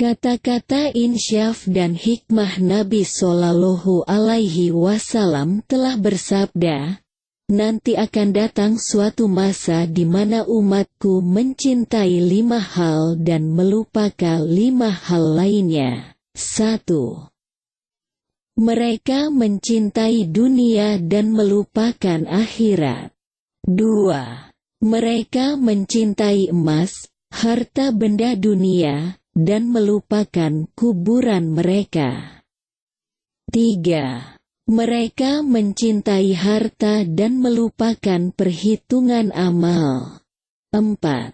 Kata-kata insyaf dan hikmah Nabi Shallallahu Alaihi Wasallam telah bersabda, nanti akan datang suatu masa di mana umatku mencintai 5 hal dan melupakan 5 hal lainnya. 1. Mereka mencintai dunia dan melupakan akhirat. 2. Mereka mencintai emas, harta benda dunia, dan melupakan kuburan mereka. 3. Mereka mencintai harta dan melupakan perhitungan amal. 4.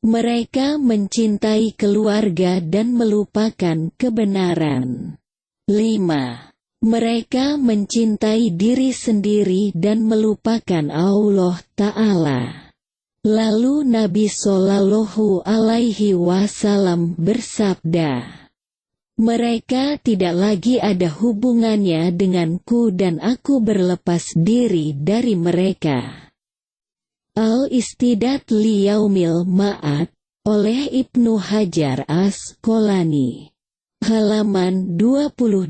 Mereka mencintai keluarga dan melupakan kebenaran. 5. Mereka mencintai diri sendiri dan melupakan Allah Ta'ala. Lalu Nabi Shallallahu Alaihi Wasallam bersabda, mereka tidak lagi ada hubungannya denganku dan aku berlepas diri dari mereka. Al-Istidad Liyaumil Ma'ad, oleh Ibnu Hajar Asqalani. Halaman 28.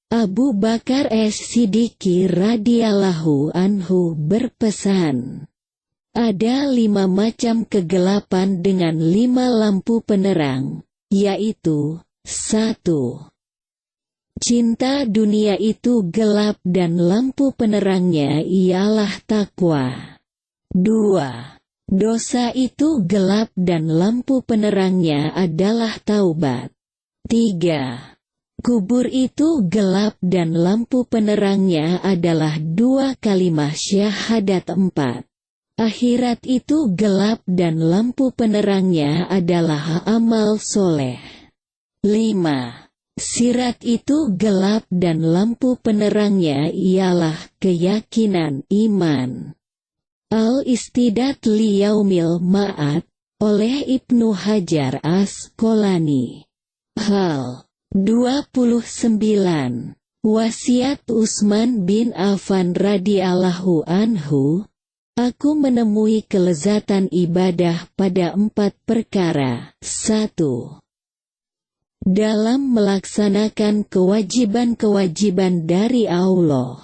Abu Bakar As-Siddiqi radhiyallahu anhu berpesan, ada 5 macam kegelapan dengan 5 lampu penerang, yaitu 1. Cinta dunia itu gelap dan lampu penerangnya ialah takwa. 2. Dosa itu gelap dan lampu penerangnya adalah taubat. 3. Kubur itu gelap dan lampu penerangnya adalah 2 kalimat syahadat. 4. Akhirat itu gelap dan lampu penerangnya adalah amal soleh. 5. Sirat itu gelap dan lampu penerangnya ialah keyakinan iman. Al-Istidad Liyaumil Ma'ad, oleh Ibnu Hajar Asqalani. Hal 29. Wasiat Utsman bin Affan radhiyallahu anhu, aku menemui kelezatan ibadah pada 4 perkara. 1. Dalam melaksanakan kewajiban-kewajiban dari Allah.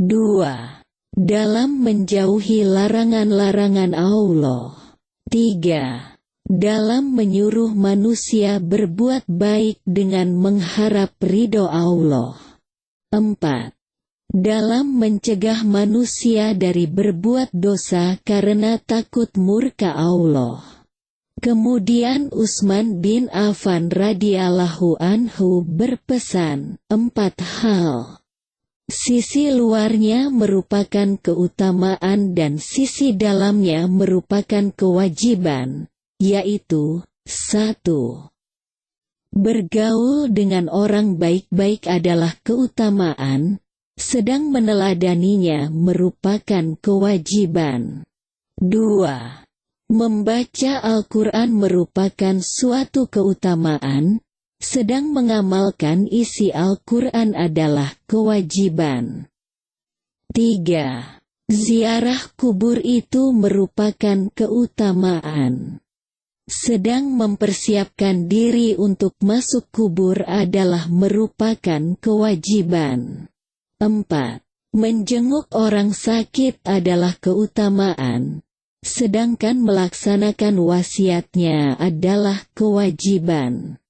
2. Dalam menjauhi larangan-larangan Allah. 3. Dalam menyuruh manusia berbuat baik dengan mengharap ridho Allah. 4. Dalam mencegah manusia dari berbuat dosa karena takut murka Allah. Kemudian Utsman bin Affan radhiyallahu anhu berpesan, 4 hal. Sisi luarnya merupakan keutamaan dan sisi dalamnya merupakan kewajiban, yaitu 1. Bergaul dengan orang baik-baik adalah keutamaan, sedang meneladaninya merupakan kewajiban. 2. Membaca Al-Quran merupakan suatu keutamaan, sedang mengamalkan isi Al-Quran adalah kewajiban. 3. Ziarah kubur itu merupakan keutamaan, sedang mempersiapkan diri untuk masuk kubur adalah merupakan kewajiban. 4. Menjenguk orang sakit adalah keutamaan, sedangkan melaksanakan wasiatnya adalah kewajiban.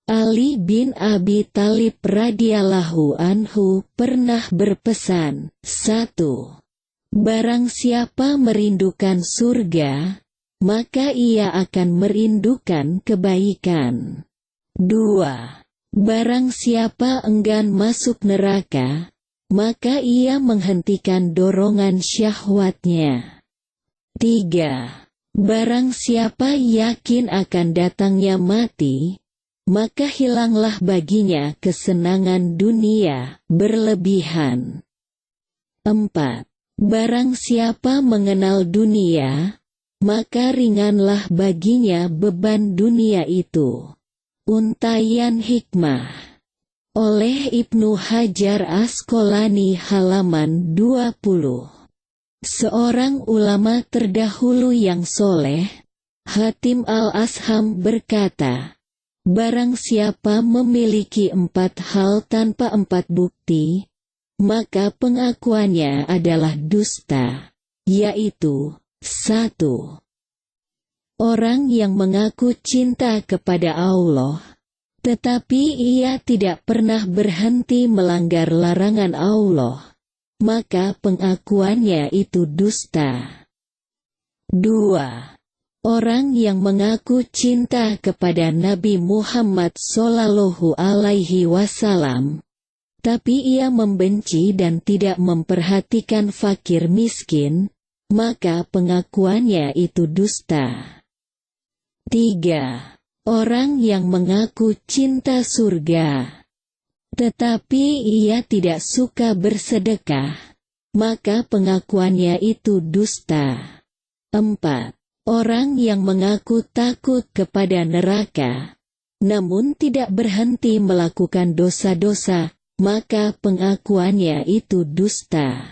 Ali bin Abi Thalib radhiyallahu anhu pernah berpesan, 1. Barang siapa merindukan surga, maka ia akan merindukan kebaikan. 2. Barang siapa enggan masuk neraka, maka ia menghentikan dorongan syahwatnya. 3. Barang siapa yakin akan datangnya mati, maka hilanglah baginya kesenangan dunia berlebihan. 4. Barang siapa mengenal dunia, maka ringanlah baginya beban dunia itu. Untaian Hikmah, oleh Ibnu Hajar Asqalani halaman 20. Seorang ulama terdahulu yang soleh, Hatim al-Asham berkata, Barang siapa memiliki 4 hal tanpa 4 bukti, maka pengakuannya adalah dusta, yaitu 1. Orang yang mengaku cinta kepada Allah, tetapi ia tidak pernah berhenti melanggar larangan Allah, maka pengakuannya itu dusta. 2. Orang yang mengaku cinta kepada Nabi Muhammad Shallallahu Alaihi Wasallam, tapi ia membenci dan tidak memperhatikan fakir miskin, maka pengakuannya itu dusta. 3. Orang yang mengaku cinta surga, tetapi ia tidak suka bersedekah, maka pengakuannya itu dusta. 4. Orang yang mengaku takut kepada neraka, namun tidak berhenti melakukan dosa-dosa, maka pengakuannya itu dusta.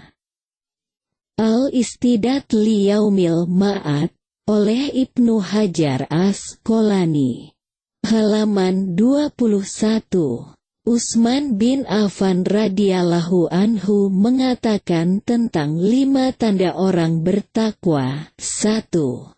Al-Istidad Liyaumil Ma'ad, oleh Ibnu Hajar Asqalani. Halaman 21. Utsman bin Affan radhiyallahu anhu mengatakan tentang 5 tanda orang bertakwa. 1.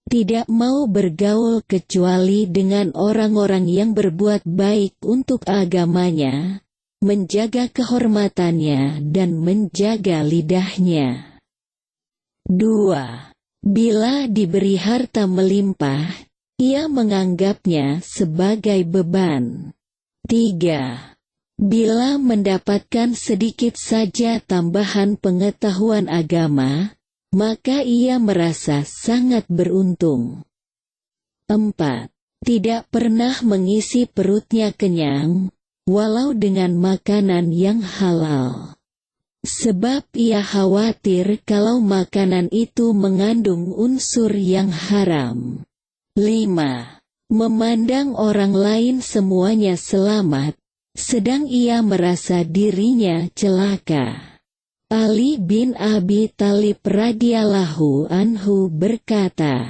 Tidak mau bergaul kecuali dengan orang-orang yang berbuat baik untuk agamanya, menjaga kehormatannya dan menjaga lidahnya. 2. Bila diberi harta melimpah, ia menganggapnya sebagai beban. 3. Bila mendapatkan sedikit saja tambahan pengetahuan agama, maka ia merasa sangat beruntung. 4. Tidak pernah mengisi perutnya kenyang, walau dengan makanan yang halal. Sebab ia khawatir kalau makanan itu mengandung unsur yang haram. 5. Memandang orang lain semuanya selamat, sedang ia merasa dirinya celaka. Ali bin Abi Thalib radhiyallahu anhu berkata,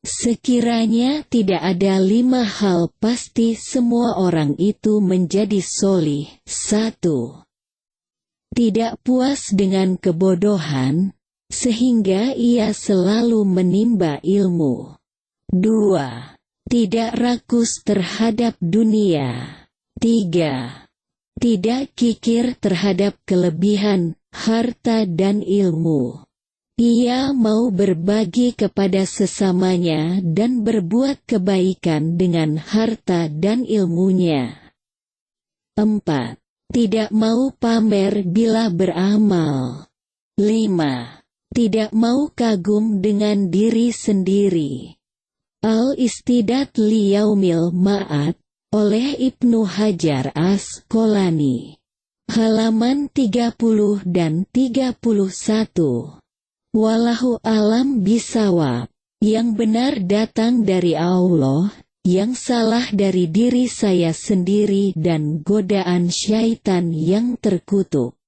sekiranya tidak ada 5 hal pasti semua orang itu menjadi solih. 1. Tidak puas dengan kebodohan, sehingga ia selalu menimba ilmu. 2. Tidak rakus terhadap dunia. 3. Tidak kikir terhadap kelebihan harta dan ilmu. Ia mau berbagi kepada sesamanya dan berbuat kebaikan dengan harta dan ilmunya. 4. Tidak mau pamer bila beramal. 5. Tidak mau kagum dengan diri sendiri. Al-Istidad Liyaumil Ma'ad, oleh Ibnu Hajar Asqalani. Halaman 30 dan 31. Wallahu alam bisawab. Yang benar datang dari Allah, yang salah dari diri saya sendiri dan godaan syaitan yang terkutuk.